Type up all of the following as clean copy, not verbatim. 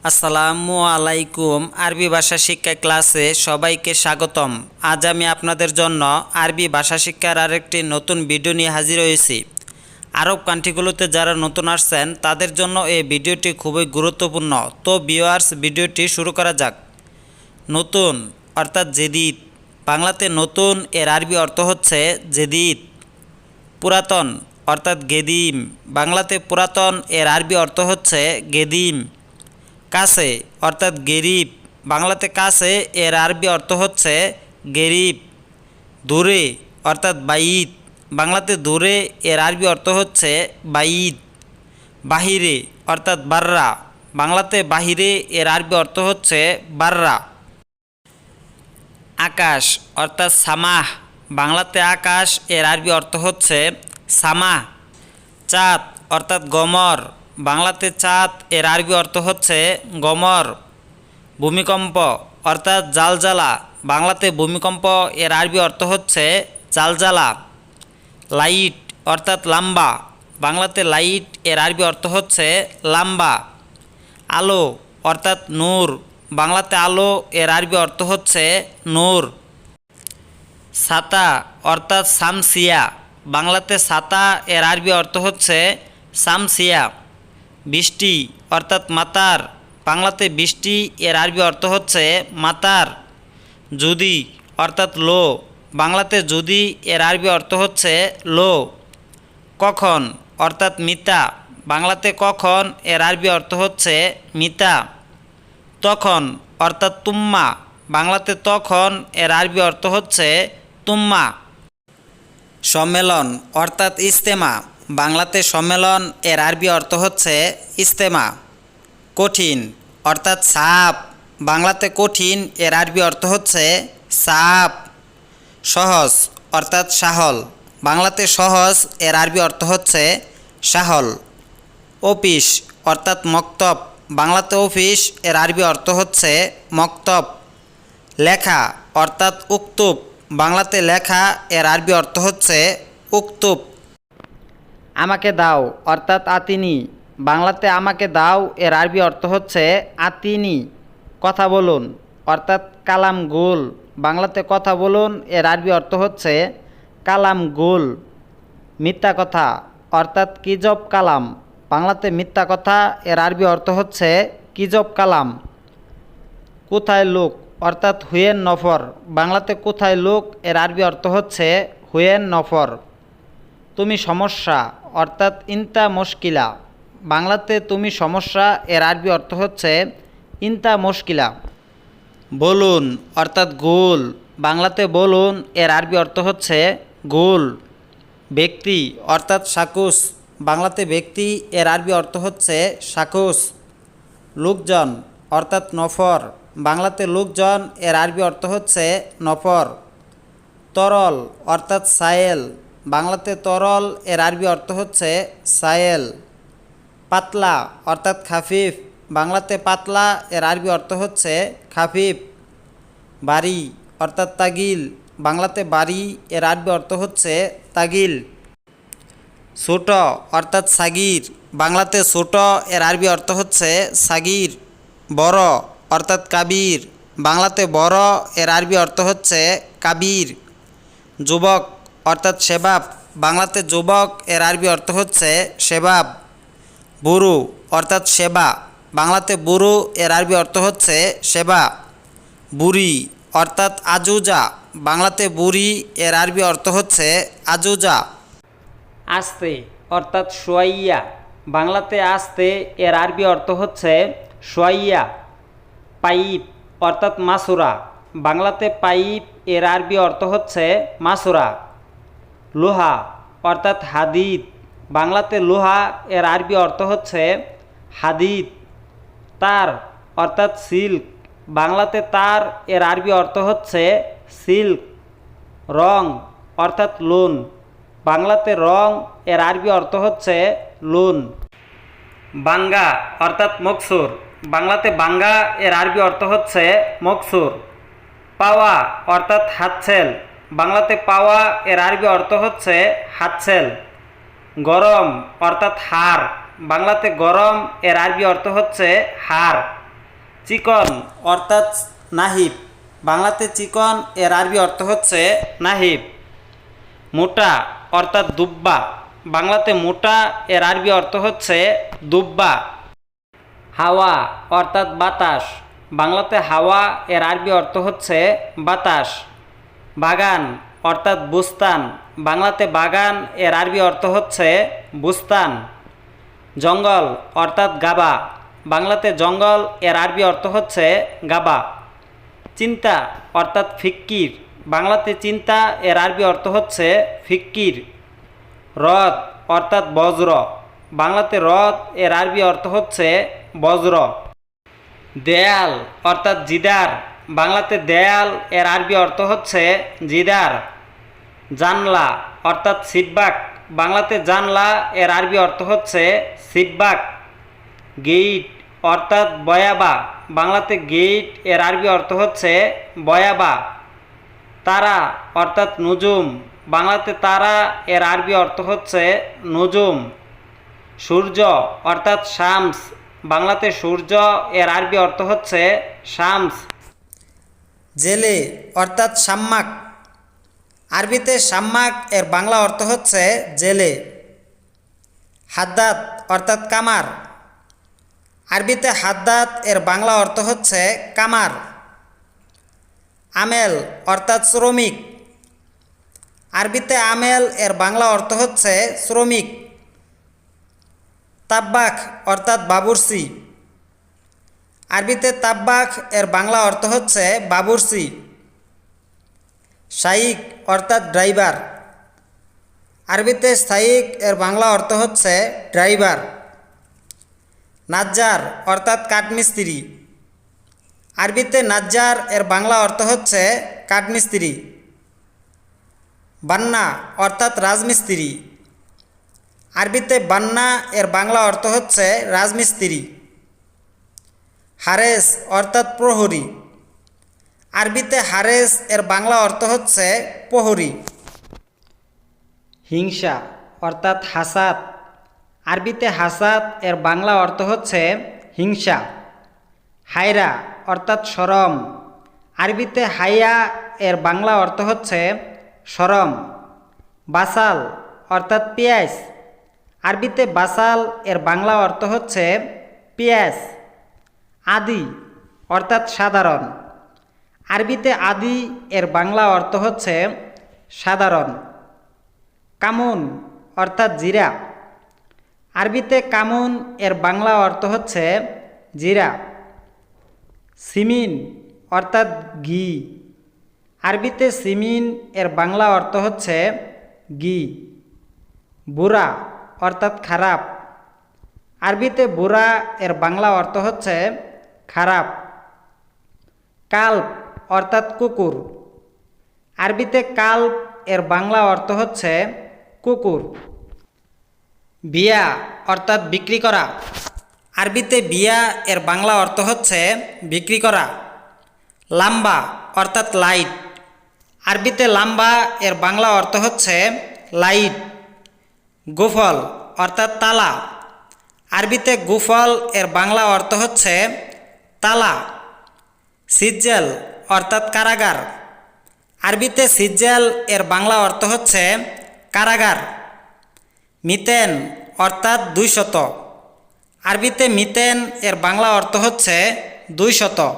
আসসালামু আলাইকুম। আরবি ভাষা শিক্ষা ক্লাসে সবাইকে স্বাগতম। আজ আমি আপনাদের জন্য আরবি ভাষা শিক্ষার আরেকটি নতুন ভিডিও নিয়ে হাজির হয়েছি। আরব কান্ট্রিগুলোতে যারা নতুন আসছেন তাদের জন্য এই ভিডিওটি খুবই গুরুত্বপূর্ণ। তো ভিউয়ার্স, ভিডিওটি শুরু করা যাক। নতুন অর্থাৎ জেদিদ। বাংলাতে নতুন এর আরবি অর্থ হচ্ছে জেদিদ। পুরাতন অর্থাৎ গেদিম। বাংলাতে পুরাতন এর আরবি অর্থ হচ্ছে গেদিম। কাছে অর্থাৎ গেরিব। বাংলাতে কাছে এর আরবি অর্থ হচ্ছে গেরিব। দূরে অর্থাৎ বাইদ। বাংলাতে দূরে এর আরবি অর্থ হচ্ছে বাইদ। বাহিরে অর্থাৎ বাররা। বাংলাতে বাহিরে এর আরবি অর্থ হচ্ছে বাররা। আকাশ অর্থাৎ সামাহ। বাংলাতে আকাশ এর আরবি অর্থ হচ্ছে সামাহ। চাঁদ অর্থাৎ গমর। বাংলাতে চাঁদ এর আরবি অর্থ হচ্ছে গমর। ভূমিকম্প অর্থাৎ জালজালা। বাংলাতে ভূমিকম্প এর আরবি অর্থ হচ্ছে জালজালা। লাইট অর্থাৎ লাম্বা। বাংলাতে লাইট এর আরবি অর্থ হচ্ছে লাম্বা। আলো অর্থাৎ নূর। বাংলাতে আলো এর আরবি অর্থ হচ্ছে নূর। ছাতা অর্থাৎ শামসিয়া। বাংলাতে ছাতা এর আরবি অর্থ হচ্ছে শামসিয়া। বৃষ্টি অর্থাৎ মাতার। বাংলাতে বৃষ্টি এর আরবি অর্থ হচ্ছে মাতার। যদি অর্থাৎ লো। বাংলাতে যদি এর আরবি অর্থ হচ্ছে লো। কখন অর্থাৎ মিতা। বাংলাতে কখন এর আরবি অর্থ হচ্ছে মিতা। তখন অর্থাৎ তুম্মা। বাংলাতে তখন এর আরবি অর্থ হচ্ছে তুম্মা। সম্মেলন অর্থাৎ ইজতেমা। বাংলাতে সম্মেলন এর আরবি অর্থ হচ্ছে ইজতেমা। কঠিন অর্থাৎ সাপ। বাংলাতে কঠিন এর আরবি অর্থ হচ্ছে সাপ। সহজ অর্থাৎ সাহল। বাংলাতে সহজ এর আরবি অর্থ হচ্ছে সাহল। অফিস অর্থাৎ মক্তব। বাংলাতে অফিস এর আরবি অর্থ হচ্ছে মক্তব। লেখা অর্থাৎ উক্তুব। বাংলাতে লেখা এর আরবি অর্থ হচ্ছে উক্তুব। আমাকে দাও অর্থাৎ আতিনি। বাংলাতে আমাকে দাও এর আরবি অর্থ হচ্ছে আতিনি। কথা বলুন অর্থাৎ কালাম গোল। বাংলাতে কথা বলুন এর আরবি অর্থ হচ্ছে কালাম গোল। মিথ্যা কথা অর্থাৎ কিজব কালাম। বাংলাতে মিথ্যা কথা এর আরবি অর্থ হচ্ছে কিজব কালাম। কোথায় লোক অর্থাৎ হুয়েন নফর। বাংলাতে কোথায় লোক এর আরবি অর্থ হচ্ছে হুয়েন নফর। তুমি সমস্যা অর্থাৎ ইনতা মুশকিলা। বাংলাতে তুমি সমস্যা এর আরবি অর্থ হচ্ছে ইনতা মুশকিলা। বলুন অর্থাৎ গোল। বাংলাতে বলুন এর আরবি অর্থ হচ্ছে গোল। ব্যক্তি অর্থাৎ শাকুস। বাংলাতে ব্যক্তি এর আরবি অর্থ হচ্ছে শাকুস। লোকজন অর্থাৎ নফর। বাংলাতে লোকজন এর আরবি অর্থ হচ্ছে নফর। তরল অর্থাৎ সায়েল। বাংলাতে তরল এর আরবি অর্থ হচ্ছে সায়েল। পাতলা অর্থাৎ খাফিফ। বাংলাতে পাতলা এর আরবি অর্থ হচ্ছে খাফিফ। বাড়ি অর্থাৎ তাগিল। বাংলাতে বাড়ি এর আরবি অর্থ হচ্ছে তাগিল। ছোট অর্থাৎ সাগির। বাংলাতে ছোট এর আরবি অর্থ হচ্ছে সাগির। বড় অর্থাৎ কাবির। বাংলাতে বড় এর আরবি অর্থ হচ্ছে কাবির। যুবক অর্থাৎ শেবাব। বাংলাতে যুবক এর আরবি অর্থ হচ্ছে শেবাব। বুড়ো অর্থাৎ সেবা। বাংলাতে বুড়ো এর আরবি অর্থ হচ্ছে সেবা। বুড়ি অর্থাৎ আজুজা। বাংলাতে বুড়ি এর আরবি অর্থ হচ্ছে আজুজা। আস্তে অর্থাৎ সোয়াইয়া। বাংলাতে আস্তে এর আরবি অর্থ হচ্ছে সোয়াইয়া। পাইপ অর্থাৎ মাসুরা। বাংলাতে পাইপ এর আরবি অর্থ হচ্ছে মাসুরা। লোহা অর্থাৎ হাদিদ। বাংলাতে লোহা এর আরবি অর্থ হচ্ছে হাদিদ। তার অর্থাৎ সিল্ক। বাংলাতে তার এর আরবি অর্থ হচ্ছে সিল্ক। রং অর্থাৎ লোন। বাংলাতে রং এর আরবি অর্থ হচ্ছে লোন। বাঙ্গা অর্থাৎ মকসুর। বাংলাতে বাঙ্গা এর আরবি অর্থ হচ্ছে মকসুর। পাওয়া অর্থাৎ হাতছেল। বাংলাতে পাওয়া এর আরবি অর্থ হচ্ছে হাতছেল। গরম অর্থাৎ হাড়। বাংলাতে গরম এর আরবি অর্থ হচ্ছে হাড়। চিকন অর্থাৎ নাহিব, বাংলাতে চিকন এর আরবি অর্থ হচ্ছে নাহিব। মোটা অর্থাৎ দুব্বা, বাংলাতে মোটা এর আরবি অর্থ হচ্ছে দুব্বা। হাওয়া অর্থাৎ বাতাস, বাংলাতে হাওয়া এর আরবি অর্থ হচ্ছে বাতাস। বাগান অর্থাৎ বুস্তান, বাংলাতে বাগান এর আরবি অর্থ হচ্ছে বুস্তান। জঙ্গল অর্থাৎ গাবা, বাংলাতে জঙ্গল এর আরবি অর্থ হচ্ছে গাবা। চিন্তা অর্থাৎ ফিক্কির, বাংলাতে চিন্তা এর আরবি অর্থ হচ্ছে ফিক্কির। হ্রদ অর্থাৎ বজ্র, বাংলাতে হ্রদ এর আরবি অর্থ হচ্ছে বজ্র। দেয়াল অর্থাৎ জিদার, বাংলাতে দেয়াল এর আরবি অর্থ হচ্ছে জিদার। জানলা অর্থাৎ সিব্বাক, বাংলাতে জানলা এর আরবি অর্থ হচ্ছে সিব্বাক। গেইট অর্থাৎ বয়াবা, বাংলাতে গেইট এর আরবি অর্থ হচ্ছে বয়াবা। তারা অর্থাৎ নুজুম, বাংলাতে তারা এর আরবি অর্থ হচ্ছে নুজুম। সূর্য অর্থাৎ শামস, বাংলাতে সূর্য এর আরবি অর্থ হচ্ছে শামস। জেলে অর্থাৎ শাম্মাক, আরবিতে শাম্মাক এর বাংলা অর্থ হচ্ছে জেলে। হাদ্দাদ অর্থাৎ কামার, আরবিতে হাদ্দাদ এর বাংলা অর্থ হচ্ছে কামার। আমেল অর্থাৎ শ্রমিক, আরবিতে আমেল এর বাংলা অর্থ হচ্ছে শ্রমিক। তাব্বাক অর্থাৎ বাবুর্চি, আরবিতে তাব্বাক এর বাংলা অর্থ হচ্ছে বাবুর্চি। শাইক অর্থাৎ ড্রাইভার, আরবিতে শাইক এর বাংলা অর্থ হচ্ছে ড্রাইভার। নাজ্জার অর্থাৎ কাঠমিস্ত্রি, আরবিতে নাজ্জার এর বাংলা অর্থ হচ্ছে কাঠমিস্ত্রি। বান্না অর্থাৎ রাজমিস্ত্রি, আরবিতে বান্না এর বাংলা অর্থ হচ্ছে রাজমিস্ত্রি। হারেস অর্থাৎ প্রহরী, আরবিতে হারেস এর বাংলা অর্থ হচ্ছে প্রহরী। হিংসা অর্থাৎ হাসাদ, আরবিতে হাসাদ এর বাংলা অর্থ হচ্ছে হিংসা। হায়রা অর্থাৎ শরম, আরবিতে হাইয়া এর বাংলা অর্থ হচ্ছে শরম। বাসাল অর্থাৎ পেঁয়াজ, আরবিতে বাসাল এর বাংলা অর্থ হচ্ছে পেঁয়াজ। আদি অর্থাৎ সাধারণ, আরবিতে আদি এর বাংলা অর্থ হচ্ছে সাধারণ। কামুন অর্থাৎ জিরা, আরবিতে কামুন এর বাংলা অর্থ হচ্ছে জিরা। সিমিন অর্থাৎ ঘি, আরবিতে সিমিন এর বাংলা অর্থ হচ্ছে ঘি। বুড়া অর্থাৎ খারাপ, আরবিতে বুড়া এর বাংলা অর্থ হচ্ছে খারাপ। কাল্ব অর্থাৎ কুকুর, আরবিতে কাল্ব এর বাংলা অর্থ হচ্ছে কুকুর। বিয়া অর্থাৎ বিক্রি করা, আরবিতে বিয়া এর বাংলা অর্থ হচ্ছে বিক্রি করা। লাম্বা অর্থাৎ লাইট, আরবিতে লাম্বা এর বাংলা অর্থ হচ্ছে লাইট। গুফল অর্থাৎ তালা, আরবিতে গুফল এর বাংলা অর্থ হচ্ছে তালা। সিজ্জেল অর্থাৎ কারাগার, আরবিতে সিজ্জেল এর বাংলা অর্থ হচ্ছে কারাগার। মিতেন অর্থাৎ 200, আরবিতে মিতেন এর বাংলা অর্থ হচ্ছে 200।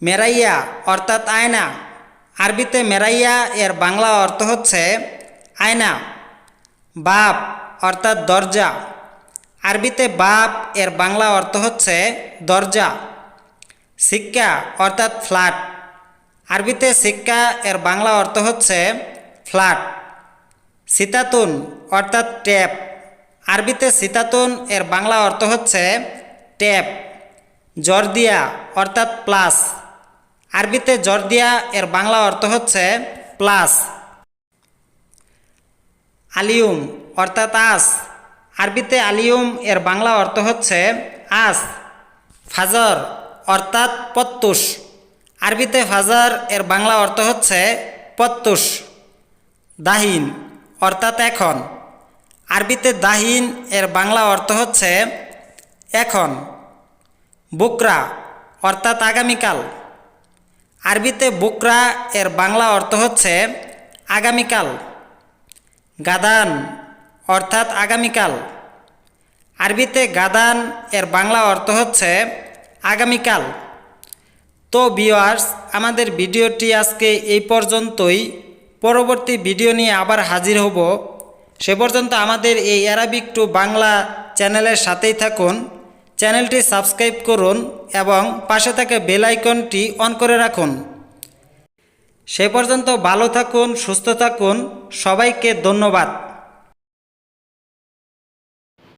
মেরাইয়া অর্থাৎ আয়না, আরবিতে মেরাইয়া এর বাংলা অর্থ হচ্ছে আয়না। বাব অর্থাৎ দরজা, আরবিতে বাব এর বাংলা অর্থ হচ্ছে দরজা। সিক্কা অর্থাৎ ফ্ল্যাট, আরবিতে সিক্কা এর বাংলা অর্থ হচ্ছে ফ্ল্যাট। সিতাতুন অর্থাৎ ট্যাপ, আরবিতে সিতাতুন এর বাংলা অর্থ হচ্ছে ট্যাপ। জর্দিয়া অর্থাৎ প্লাস, আরবিতে জর্দিয়া এর বাংলা অর্থ হচ্ছে প্লাস। আলিউম অর্থাৎ আস, আরবিতে আলিউম এর বাংলা অর্থ হচ্ছে আস। ফাজর অর্থাৎ প্রত্যুষ, আরবিতে ফাজর এর বাংলা অর্থ হচ্ছে প্রত্যুষ। দাহিন অর্থাৎ এখন, আরবিতে দাহিন এর বাংলা অর্থ হচ্ছে এখন। বুকরা অর্থাৎ আগামীকাল। আরবিতে বুকরা এর বাংলা অর্থ হচ্ছে আগামীকাল। গাদান অর্থাৎ আগামীকাল। আরবিতে গাদান এর বাংলা অর্থ হচ্ছে আগামীকাল। তো ভিউয়ার্স, আমাদের ভিডিওটি আজকে এই পর্যন্তই। পরবর্তী ভিডিও নিয়ে আবার হাজির হব। সে পর্যন্ত আমাদের এই অ্যারাবিক টু বাংলা চ্যানেলের সাথেই থাকুন। চ্যানেলটি সাবস্ক্রাইব করুন এবং পাশে থাকা বেল আইকনটি অন করে রাখুন। সে পর্যন্ত ভালো থাকুন, সুস্থ থাকুন। সবাইকে ধন্যবাদ।